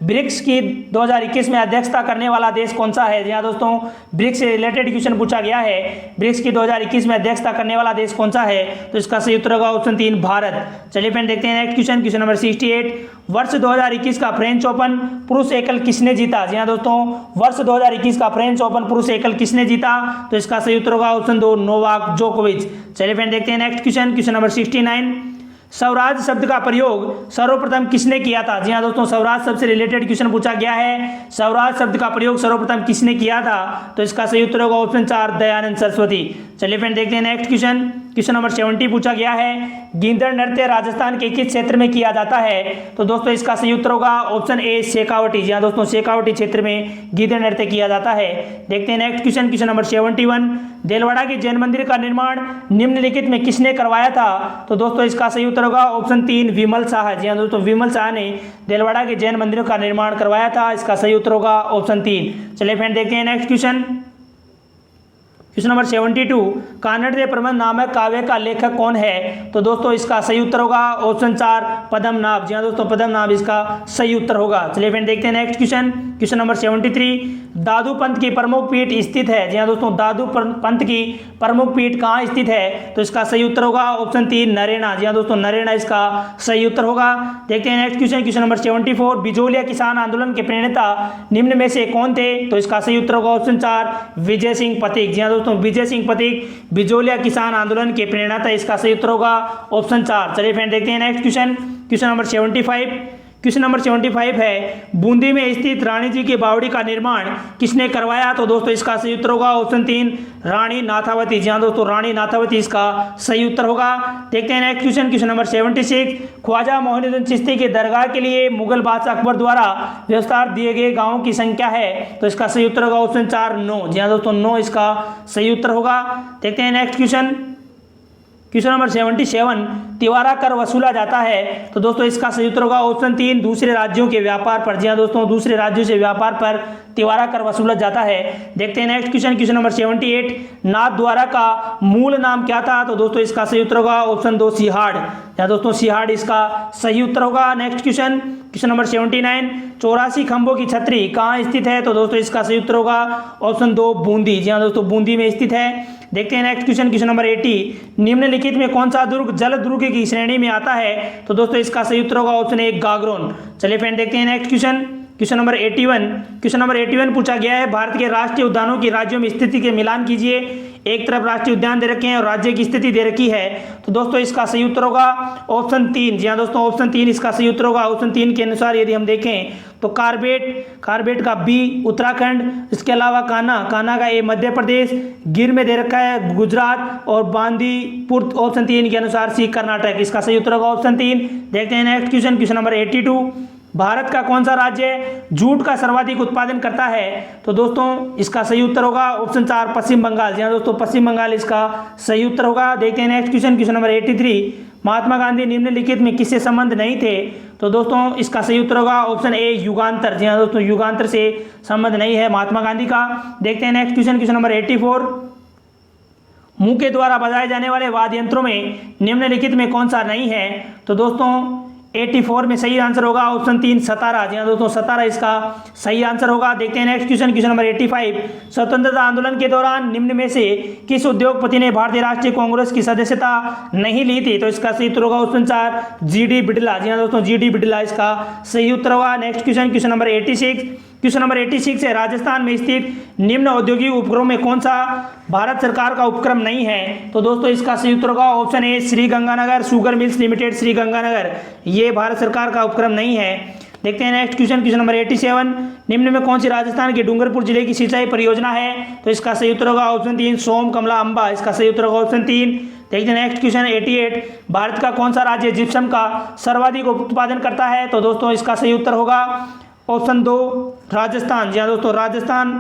BRICS की 2021 में अध्यक्षता करने वाला देश कौन सा है? जी हाँ दोस्तों, ब्रिक्स से रिलेटेड क्वेश्चन पूछा गया है, ब्रिक्स की 2021 में अध्यक्षता करने वाला देश कौन सा है? तो इसका सही उत्तर होगा ऑप्शन 3 भारत। चलिए फ्रेंड देखते हैं नेक्स्ट क्वेश्चन, क्वेश्चन नंबर 68। वर्ष 2021 का फ्रेंच ओपन पुरुष एकल किसने जीता? जी हाँ दोस्तों, वर्ष 2021 का फ्रेंच ओपन पुरुष एकल किसने जीता? तो इसका सही उत्तर होगा ऑप्शन 2 नोवाक जोकोविच। चलिए फ्रेंड देखते हैं next question, question number 69। Swaraj शब्द का प्रयोग सर्वप्रथम किसने किया था? जी हाँ दोस्तों, स्वराज शब्द से रिलेटेड क्वेश्चन पूछा गया है, स्वराज शब्द का प्रयोग सर्वप्रथम किसने किया था? तो इसका सही उत्तर होगा ऑप्शन 4 दयानंद सरस्वती। चलिए फ्रेंड देखते हैं नेक्स्ट क्वेश्चन, क्वेश्चन नंबर 70 पूछा गया है, गींदड़ नृत्य राजस्थान के किस क्षेत्र में किया जाता है? तो दोस्तों इसका सही उत्तर होगा ऑप्शन ए शेखावटी। जी हाँ दोस्तों, शेखावटी क्षेत्र में गींदड़ नृत्य किया जाता है। देखते हैं next question, question number 71। Delwara के जैन मंदिर का निर्माण निम्नलिखित में किसने करवाया था? तो दोस्तों इसका सही उत्तर होगा ऑप्शन 3 विमल शाह। जी हाँ दोस्तों, विमल शाह ने देलवाड़ा के जैन मंदिरों का निर्माण करवाया था। इसका सही उत्तर होगा ऑप्शन 3। चलिए फ्रेंड देखते हैं next question, question number 72। Kanhadade Prabandh नामक काव्य का लेखक कौन है? तो दोस्तों इसका सही उत्तर होगा ऑप्शन 4 पद्मनाभ। जी हाँ दोस्तों, पद्मनाभ इसका सही उत्तर होगा। चलिए फ्रेंड देखते हैं नेक्स्ट क्वेश्चन, क्वेश्चन नंबर 73। दादू पंथ की प्रमुख पीठ स्थित है? जी हाँ दोस्तों, दादू पंथ की प्रमुख पीठ कहाँ स्थित है? तो इसका सही उत्तर होगा ऑप्शन 3 नरेना। जी हाँ दोस्तों, नरेना इसका सही उत्तर होगा। देखते हैं next question, question number 74। Bijolia किसान आंदोलन के प्रणेता निम्न में से कौन थे? तो इसका सही उत्तर होगा ऑप्शन 4 विजय सिंह पथिक। जी हाँ दोस्तों, विजय सिंह पथिक बिजोलिया किसान आंदोलन के प्रेरणा था। इसका सही उत्तर होगा ऑप्शन 4। चलिए फ्रेंड देखते हैं next question, question number 75। Question number 75 है, बूंदी में स्थित रानी जी की बावड़ी का निर्माण किसने करवाया? तो दोस्तों इसका सही उत्तर होगा ऑप्शन 3 रानी नाथावती। जी हाँ दोस्तों, रानी नाथावती इसका सही उत्तर होगा। देखते हैं next question, question number 76। Khwaja Moinuddin Chishti के दरगाह के लिए मुगल बादशाह अकबर द्वारा व्यवस्था दिए गए गाँवों की संख्या है? तो इसका सही उत्तर होगा ऑप्शन 4 9। जी हाँ दोस्तों, 9 इसका सही उत्तर होगा। देखते हैं नेक्स्ट क्वेश्चन, क्वेश्चन नंबर 77। तिवारा कर वसूला जाता है? तो दोस्तों इसका सही उत्तर होगा ऑप्शन 3 दूसरे राज्यों के व्यापार पर। जी हाँ दोस्तों, दूसरे राज्यों से व्यापार पर तिवारा कर वसूला जाता है। देखते हैं नेक्स्ट क्वेश्चन, क्वेश्चन नंबर 78। नाथ द्वारा का मूल नाम क्या था? तो दोस्तों इसका सही उत्तर होगा ऑप्शन 2 सिहाड़। या दोस्तों सिहाड़ इसका सही उत्तर होगा। Next question, question number 79। 84 खंभों की छतरी कहाँ स्थित है? तो दोस्तों इसका सही उत्तर होगा ऑप्शन 2 बूंदी। जी हाँ दोस्तों, बूंदी में स्थित है। देखते हैं नेक्स्ट क्वेश्चन, क्वेश्चन नंबर 80। निम्नलिखित में कौन सा दुर्ग जल दुर्ग की श्रेणी में आता है? तो दोस्तों इसका सही उत्तर होगा ऑप्शन 1 गागरोन। चलिए फ्रेंड देखते हैं next question, question number 81। Question number 81 पूछा गया है, भारत के राष्ट्रीय उद्यानों की राज्यों में स्थिति के मिलान कीजिए। एक तरफ राष्ट्रीय उद्यान दे रखे हैं और राज्य की स्थिति दे रखी है। तो दोस्तों इसका सही उत्तर होगा ऑप्शन 3। जी हाँ दोस्तों, ऑप्शन 3 इसका सही उत्तर होगा। ऑप्शन 3 के अनुसार यदि हम देखें तो कार्बेट का बी उत्तराखंड, इसके अलावा कान्हा का ए मध्य प्रदेश, गिर में दे रखा है गुजरात और बांदीपुर ऑप्शन 3 के अनुसार सी कर्नाटक। इसका सही उत्तर होगा ऑप्शन 3। देखते हैं next question, question number 82। Bharat का कौन सा राज्य जूट का सर्वाधिक उत्पादन करता है? तो दोस्तों इसका सही उत्तर होगा ऑप्शन 4 पश्चिम बंगाल। जी हाँ दोस्तों, पश्चिम बंगाल इसका सही उत्तर होगा। देखते हैं next question, question number 83। Mahatma Gandhi निम्नलिखित में किससे संबंध नहीं थे? तो दोस्तों इसका सही उत्तर होगा ऑप्शन ए युगांतर। जी हाँ दोस्तों, युगांतर से संबंध नहीं है महात्मा गांधी का। देखते हैं नेक्स्ट क्वेश्चन, क्वेश्चन नंबर 84। मुंह के द्वारा बजाए जाने वाले वाद्य यंत्रों में निम्नलिखित में कौन सा नहीं है? तो दोस्तों 84 में सही आंसर होगा ऑप्शन 3 सतारा। जी हाँ दोस्तों, सतारा इसका सही आंसर होगा। देखते हैं नेक्स्ट क्वेश्चन, क्वेश्चन नंबर 85। स्वतंत्रता आंदोलन के दौरान निम्न में से किस उद्योगपति ने भारतीय राष्ट्रीय कांग्रेस की सदस्यता नहीं ली थी? तो इसका सही उत्तर होगा ऑप्शन 4 जीडी बिड़ला। जी हाँ दोस्तों, जीडी बिड़ला इसका सही उत्तर होगा। Next question, question number 86। Question number 86 है, राजस्थान में स्थित निम्न औद्योगिक उपक्रम में कौन सा भारत सरकार का उपक्रम नहीं है? तो दोस्तों इसका सही उत्तर होगा option A Shri Ganganagar sugar mills limited Shri Ganganagar, ये भारत सरकार का उपक्रम नहीं है। देखते हैं नेक्स्ट क्वेश्चन, क्वेश्चन नंबर 87, निम्न में कौन सी राजस्थान के डूंगरपुर जिले की सिंचाई परियोजना है? तो इसका सही उत्तर होगा ऑप्शन 3 सोम कमला अंबा, इसका सही उत्तर होगा ऑप्शन 3। देखते हैं नेक्स्ट क्वेश्चन 88, भारत का कौन सा राज्य जिप्सम का सर्वाधिक उत्पादन करता है? तो दोस्तों इसका सही उत्तर होगा ऑप्शन 2 राजस्थान। जी हाँ दोस्तों, राजस्थान।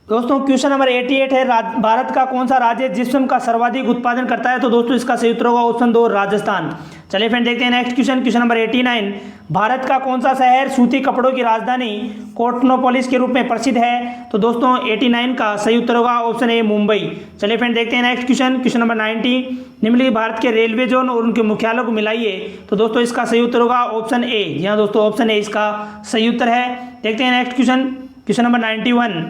दोस्तों क्वेश्चन नंबर 88 है, भारत का कौन सा राज्य जिप्सम का सर्वाधिक उत्पादन करता है? तो दोस्तों इसका सही उत्तर होगा ऑप्शन 2 राजस्थान। चलिए फ्रेंड देखते हैं next question, question number 89, Bharat का कौन सा शहर सूती कपड़ों की राजधानी कोटनोपोलिस के रूप में प्रसिद्ध है? तो दोस्तों 89 का सही उत्तर होगा ऑप्शन ए मुंबई। चलिए फ्रेंड देखते हैं नेक्स्ट क्वेश्चन, क्वेश्चन नंबर 90, निम्नलिखित भारत के रेलवे जोन और उनके मुख्यालयों को मिलाइए। तो दोस्तों इसका सही उत्तर होगा ऑप्शन ए। यहाँ दोस्तों ऑप्शन ए इसका सही उत्तर है। देखते हैं next question, question number 91,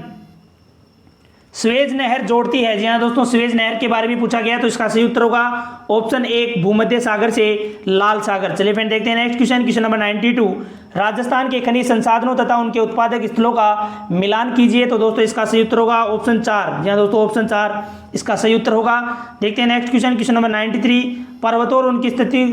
Suez नहर जोड़ती है। जी हाँ दोस्तों, स्वेज नहर के बारे में पूछा गया, तो इसका सही उत्तर होगा ऑप्शन 1 भूमध्य सागर से लाल सागर। चलिए फ्रेंड देखते हैं next question, question number 92, Rajasthan के खनिज संसाधनों तथा उनके उत्पादक स्थलों का मिलान कीजिए। तो दोस्तों इसका सही उत्तर होगा ऑप्शन 4। जी हाँ दोस्तों, ऑप्शन 4 इसका सही उत्तर होगा। देखते हैं नेक्स्ट क्वेश्चन, क्वेश्चन नंबर 93, पर्वतों और उनकी स्थिति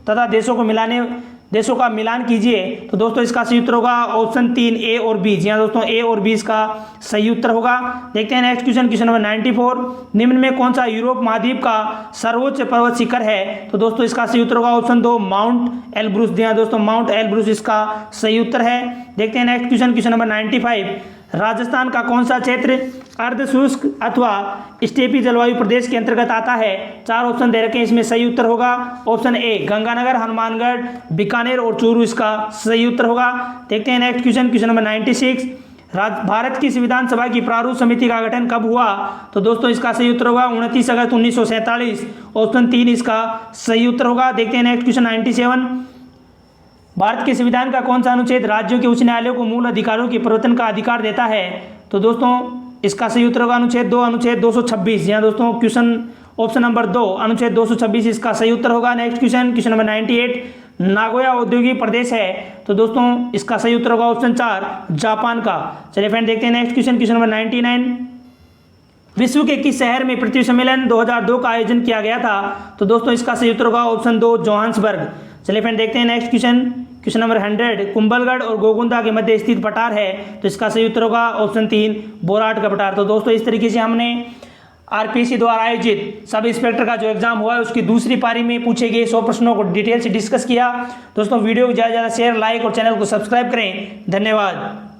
तथा देशों का मिलान कीजिए। तो दोस्तों इसका सही उत्तर होगा ऑप्शन 3 ए और बी। जी हाँ दोस्तों, ए और बी इसका सही उत्तर होगा। देखते हैं नेक्स्ट क्वेश्चन, क्वेश्चन नंबर 94, निम्न में कौन सा यूरोप महाद्वीप का सर्वोच्च पर्वत शिखर है? तो दोस्तों इसका सही उत्तर होगा ऑप्शन 2 माउंट एलब्रूस। जी हाँ दोस्तों, माउंट एलब्रूस इसका सही उत्तर है। देखते हैं next question, question number 95, Rajasthan का कौन सा क्षेत्र अर्ध शुष्क अथवा स्टेपी जलवायु प्रदेश के अंतर्गत आता है? 4 ऑप्शन दे रखे हैं, इसमें सही उत्तर होगा ऑप्शन ए गंगानगर, हनुमानगढ़, बीकानेर और चूरू, इसका सही उत्तर होगा। देखते हैं next question, question number 96, Bharat की संविधान सभा की प्रारूप समिति का गठन कब हुआ? तो दोस्तों इसका सही उत्तर होगा 29 अगस्त 1947, ऑप्शन 3 इसका सही उत्तर होगा। देखते हैं नेक्स्ट क्वेश्चन 97, भारत के संविधान का कौन सा अनुच्छेद राज्यों के उच्च न्यायालयों को मूल अधिकारों के प्रवर्तन का अधिकार देता है? तो दोस्तों इसका सही उत्तर होगा अनुच्छेद 2 अनुच्छेद 226। यहाँ दोस्तों क्वेश्चन ऑप्शन नंबर 2 अनुच्छेद 226 इसका सही उत्तर होगा। Next question, question number 98, Nagoya औद्योगिक प्रदेश है। तो दोस्तों इसका सही उत्तर होगा ऑप्शन 4 जापान का। चलिए फ्रेंड देखते हैं नेक्स्ट क्वेश्चन, क्वेश्चन नंबर 99, विश्व के किस शहर में पृथ्वी सम्मेलन 2002 का आयोजन किया गया था? तो दोस्तों इसका सही उत्तर होगा ऑप्शन 2 जोहान्सबर्ग। चलिए फ्रेंड देखते हैं next question, question number 100, Kumbhalgarh और गोगुंदा के मध्य स्थित पठार है। तो इसका सही उत्तर होगा ऑप्शन 3 बोराट का पठार। तो दोस्तों इस तरीके से हमने आरपीएससी द्वारा आयोजित सब इंस्पेक्टर का जो एग्जाम हुआ है उसकी दूसरी पारी में पूछे गए 100 प्रश्नों को डिटेल से डिस्कस किया। दोस्तों वीडियो को ज़्यादा से ज़्यादा शेयर, लाइक और चैनल को सब्सक्राइब करें। धन्यवाद।